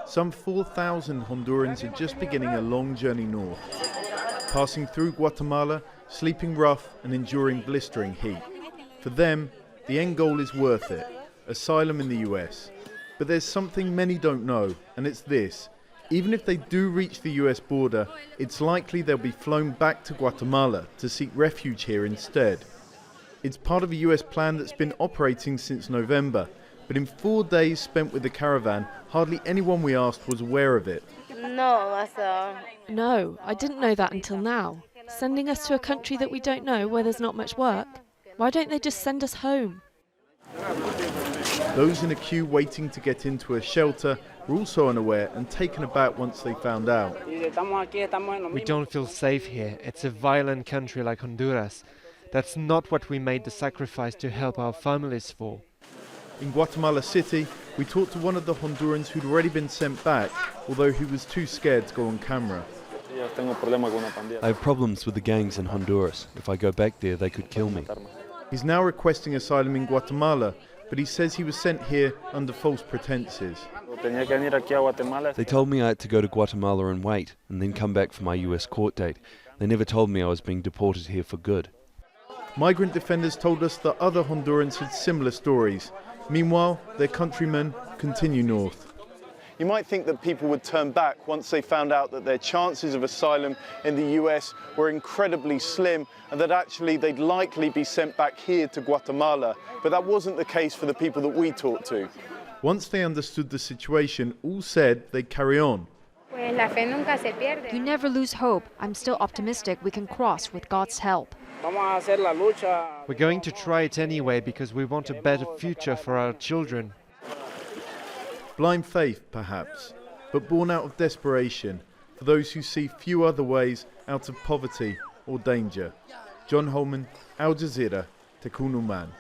some 4,000 Hondurans are just beginning a long journey north, passing through Guatemala, sleeping rough and enduring blistering heat. For them, the end goal is worth it, asylum in the US. But there's something many don't know, and it's this. Even if they do reach the US border, it's likely they'll be flown back to Guatemala to seek refuge here instead. It's part of a US plan that's been operating since November, but in 4 days spent with the Caravan, hardly anyone we asked was aware of it. No, I didn't know that until now. Sending us to a country that we don't know where there's not much work? Why don't they just send us home? Those in a queue waiting to get into a shelter were also unaware and taken aback once they found out. We don't feel safe here. It's a violent country like Honduras. That's not what we made the sacrifice to help our families for. In Guatemala City, we talked to one of the Hondurans who'd already been sent back, although he was too scared to go on camera. I have problems with the gangs in Honduras. If I go back there, they could kill me. He's now requesting asylum in Guatemala, but he says he was sent here under false pretenses. They told me I had to go to Guatemala and wait, and then come back for my US court date. They never told me I was being deported here for good. Migrant defenders told us that other Hondurans had similar stories. Meanwhile, their countrymen continue north. You might think that people would turn back once they found out that their chances of asylum in the US were incredibly slim and that actually they'd likely be sent back here to Guatemala. But that wasn't the case for the people that we talked to. Once they understood the situation, all said they'd carry on. You never lose hope. I'm still optimistic we can cross with God's help. We're going to try it anyway because we want a better future for our children. Blind faith, perhaps, but born out of desperation for those who see few other ways out of poverty or danger. Holman, Jazeera, Tecun Uman.